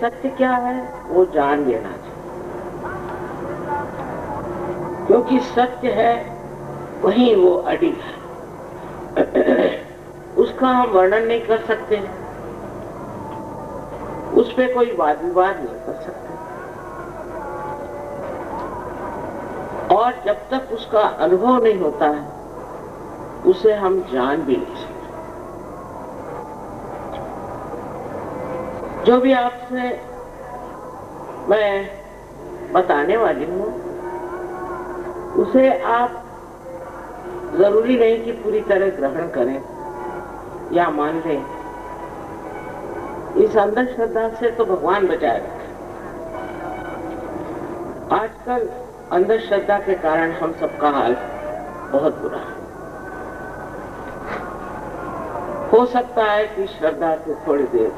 सत्य क्या है वो जान लेना चाहिए, क्योंकि सत्य है वहीं वो अडिग है। उसका हम वर्णन नहीं कर सकते, उस पे कोई वाद विवाद नहीं कर सकते, और जब तक उसका अनुभव नहीं होता है उसे हम जान भी नहीं सकते। जो भी आपसे मैं बताने वाली हूँ उसे आप जरूरी नहीं कि पूरी तरह ग्रहण करें या मान लें। इस अंधश्रद्धा से तो भगवान बचाए रखे। आजकल अंधश्रद्धा के कारण हम सबका हाल बहुत बुरा है। हो सकता है कि श्रद्धा से थोड़ी देर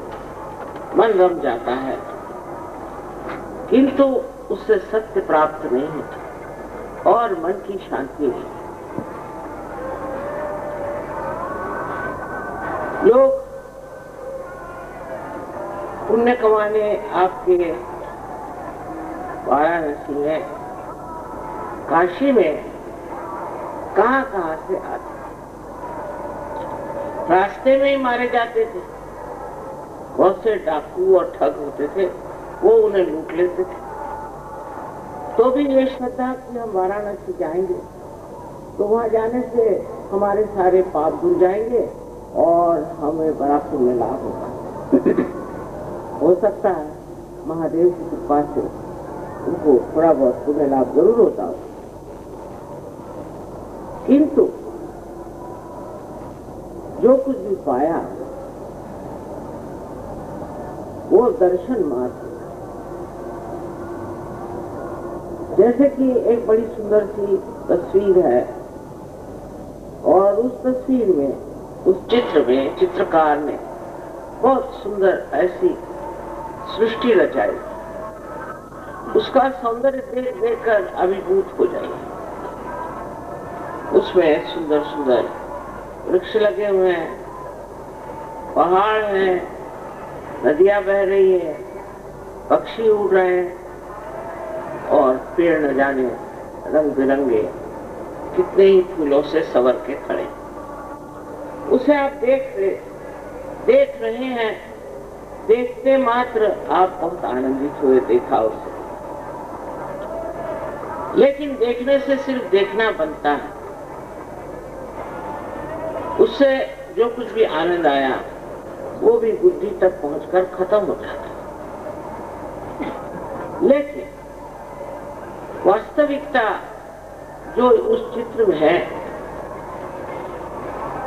मन रम जाता है, किंतु उससे सत्य प्राप्त नहीं होता और मन की शांति नहीं। लोग पुण्य कमाने आपके वाराणसी में, काशी में कहां से आते, रास्ते में ही मारे जाते थे। बहुत से डाकू और ठग होते थे, वो उन्हें लूट लेते थे। तो भी ये श्रद्धा कि हम वाराणसी जाएंगे तो वहां जाने से हमारे सारे पाप धुल जाएंगे और हमें बड़ा पुण्य लाभ होगा। हो सकता है महादेव की कृपा से उनको थोड़ा बहुत पुण्य लाभ जरूर होता हो, किंतु जो कुछ भी पाया वो दर्शन मात्र। जैसे कि एक बड़ी सुंदर सी तस्वीर है और उस तस्वीर में, उस चित्र में चित्रकार ने बहुत सुंदर ऐसी सृष्टि रचाई, उसका सौंदर्य देख देखकर अभिभूत हो जाएगा। उसमें सुंदर सुंदर वृक्ष लगे हुए हैं, पहाड़ हैं, नदियां बह रही है, पक्षी उड़ रहे हैं और पेड़ न जाने रंग बिरंगे कितने ही फूलों से संवर के खड़े। उसे आप देख रहे हैं, देखते मात्र आप बहुत आनंदित हुए देखा उसे। लेकिन देखने से सिर्फ देखना बनता है, उससे जो कुछ भी आनंद आया वो भी बुद्धि तक पहुंचकर खत्म हो जाता है। लेकिन वास्तविकता जो उस चित्र में है,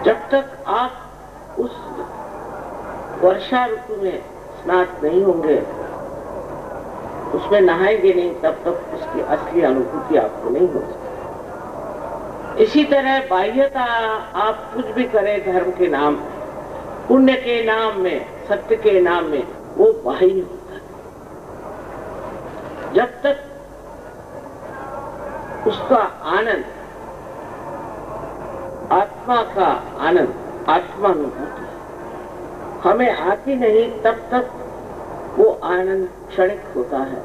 जब तक आप उस वर्षा ऋतु में स्नात नहीं होंगे, उसमें नहाएंगे नहीं, तब तक उसकी असली अनुभूति आपको नहीं हो सकती। इसी तरह बाह्यता आप कुछ भी करें धर्म के नाम, पुण्य के नाम में, सत्य के नाम में, वो बाह्य होता है। जब तक उसका आनंद, आत्मा का आनंद, आत्मानुभूति हमें आती नहीं, तब तक वो आनंद क्षणिक होता है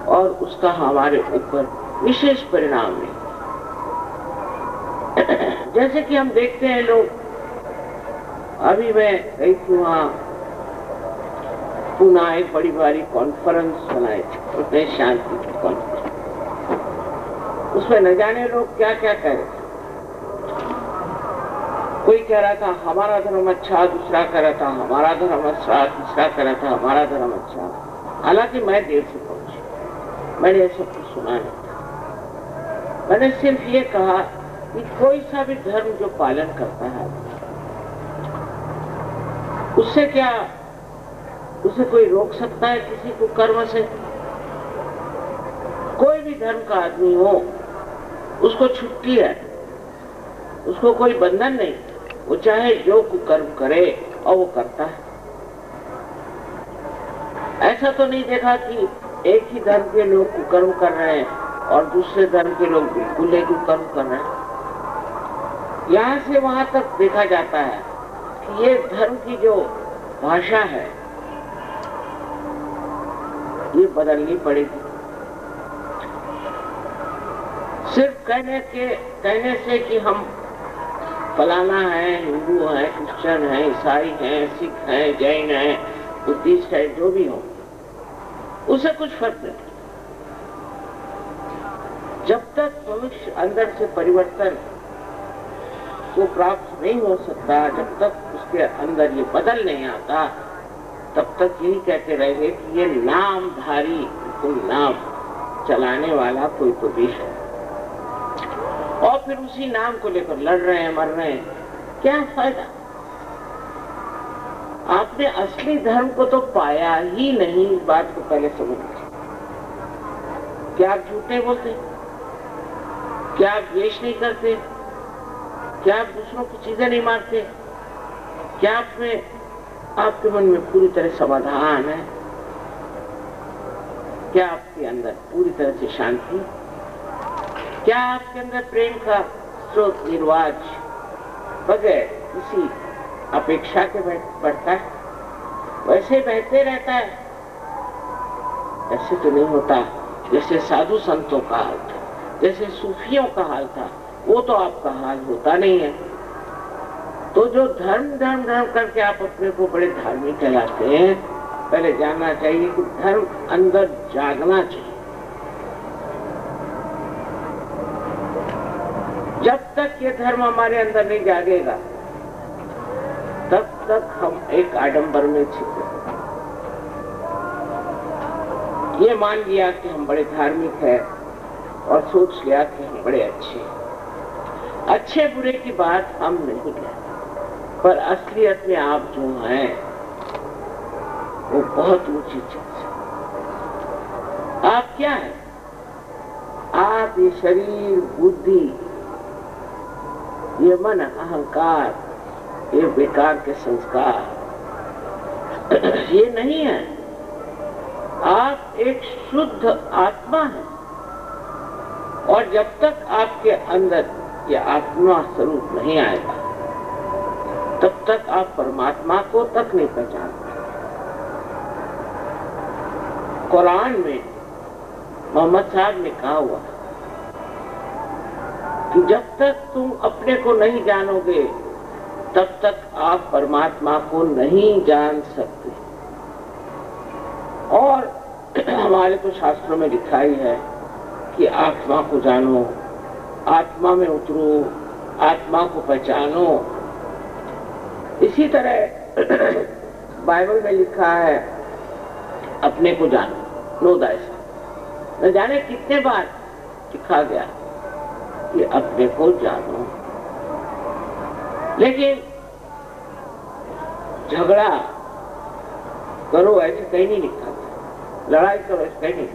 और उसका हमारे ऊपर विशेष परिणाम नहीं। जैसे कि हम देखते हैं लोग, अभी मैं गई थी वहां पुणे, एक बड़ी बड़ी कॉन्फ्रेंस बनाई थी, उसने शांति की कॉन्फ्रेंस। उसमें न जाने लोग क्या क्या कह रहे थे। कोई कह रहा था हमारा धर्म अच्छा, दूसरा कह रहा था हमारा धर्म अच्छा, तीसरा कह रहा था हमारा धर्म अच्छा। हालांकि मैं देर से पहुंची, मैंने ये सब कुछ सुना नहीं था। मैंने सिर्फ ये कहा कि कोई सा भी धर्म जो पालन करता है, उससे क्या, उसे कोई रोक सकता है किसी को कर्म से? कोई भी धर्म का आदमी हो, उसको छुट्टी है, उसको कोई बंधन नहीं, वो चाहे जो कुकर्म करे और वो करता है। ऐसा तो नहीं देखा कि एक ही धर्म के लोग कुकर्म कर रहे हैं और दूसरे धर्म के लोग बिल्कुल एक कुकर्म कर रहे हैं। यहाँ से वहां तक देखा जाता है कि ये धर्म की जो भाषा है ये बदलनी पड़ेगी। सिर्फ कहने से कि हम फलाना है, हिंदू है, क्रिश्चियन है, ईसाई है, सिख है, जैन है, बुद्धिस्ट है, जो भी हो, उससे कुछ फर्क नहीं। जब तक मनुष्य अंदर से परिवर्तन को प्राप्त नहीं हो सकता, जब तक उसके अंदर ये बदल नहीं आता, तब तक यही कहते रहेंगे कि ये नामधारी, कोई नाम चलाने वाला कोई तो भी है, और फिर उसी नाम को लेकर लड़ रहे हैं, मर रहे हैं। क्या फायदा? आपने असली धर्म को तो पाया ही नहीं। इस बात को पहले समझ लीजिए। क्या आप झूठे बोलते? क्या आप द्वेष नहीं करते? क्या आप दूसरों की चीजें नहीं मारते? क्या आपके मन में पूरी तरह समाधान है? क्या आपके अंदर पूरी तरह से शांति? क्या आपके अंदर प्रेम का स्रोत निर्वाज बगैर किसी अपेक्षा के बढ़ता है? वैसे बहते रहता है? ऐसे तो नहीं होता जैसे साधु संतों का हाल था, जैसे सूफियों का हाल था। वो तो आपका हाल होता नहीं है। तो जो धर्म करके आप अपने को बड़े धार्मिक कहलाते हैं, पहले जानना चाहिए कि धर्म अंदर जागना चाहिए। जब तक ये धर्म हमारे अंदर नहीं जागेगा, तब तक हम एक आडंबर में छिपे। ये मान लिया कि हम बड़े धार्मिक हैं और सोच लिया कि हम बड़े अच्छे बुरे की बात हम नहीं कहते, पर असलियत में आप जो हैं वो बहुत ऊंची चीज है। आप क्या है? आप ये शरीर, बुद्धि, ये मन, अहंकार, ये बेकार के संस्कार, ये नहीं है। आप एक शुद्ध आत्मा हैं, और जब तक आपके अंदर ये आत्मा स्वरूप नहीं आएगा, तब तक आप परमात्मा को तक नहीं पहचान पाएंगे। कुरान में मोहम्मद साहब ने कहा हुआ कि जब तक तुम अपने को नहीं जानोगे, तब तक आप परमात्मा को नहीं जान सकते। और हमारे तो शास्त्रों में लिखा ही है कि आत्मा को जानो, आत्मा में उतरो, आत्मा को पहचानो। इसी तरह बाइबल में लिखा है अपने को जानो, नो थायसेल्फ। न जाने कितने बार लिखा गया कि अपने को जानो। लेकिन झगड़ा करो ऐसे कहीं नहीं लिखा, लड़ाई करो ऐसे कहीं नहीं।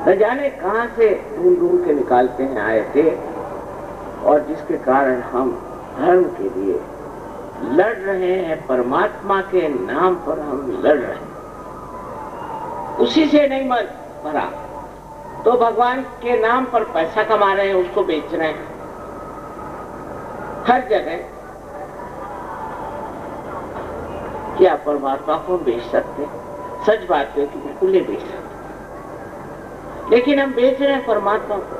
न जाने कहां से ढूंढ के निकालते हैं आए थे, और जिसके कारण हम धर्म के लिए लड़ रहे हैं, परमात्मा के नाम पर हम लड़ रहे हैं। उसी से नहीं मन भरा तो भगवान के नाम पर पैसा कमा रहे हैं, उसको बेच रहे हैं हर जगह। क्या परमात्मा को बेच सकते? सच बात है कि बिल्कुल नहीं बेच सकते, लेकिन हम बेच रहे हैं परमात्मा को।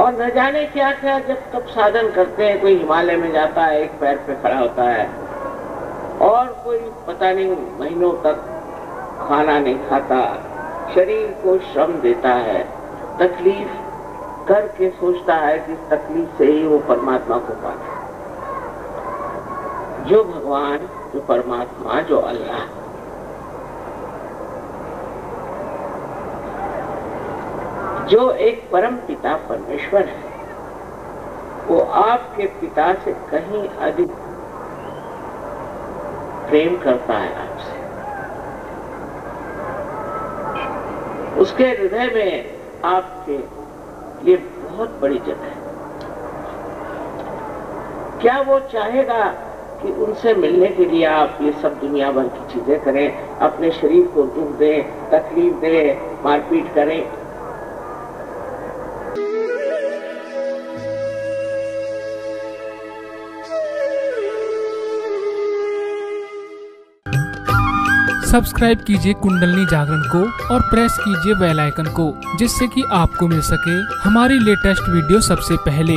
और न जाने क्या क्या जब तब साधन करते हैं। कोई हिमालय में जाता है, एक पैर पे खड़ा होता है, और कोई पता नहीं महीनों तक खाना नहीं खाता, शरीर को श्रम देता है, तकलीफ करके सोचता है कि तकलीफ से ही वो परमात्मा को पाए। जो भगवान, जो परमात्मा, जो अल्लाह, जो एक परम पिता परमेश्वर है, वो आपके पिता से कहीं अधिक प्रेम करता है आपसे। उसके हृदय में आपके लिए बहुत बड़ी जगह है। क्या वो चाहेगा कि उनसे मिलने के लिए आप ये सब दुनिया भर की चीजें करें, अपने शरीर को दुख दें, तकलीफ दें, मारपीट करें? सब्सक्राइब कीजिए कुंडलिनी जागरण को और प्रेस कीजिए बेल आइकन को, जिससे कि आपको मिल सके हमारी लेटेस्ट वीडियो सबसे पहले।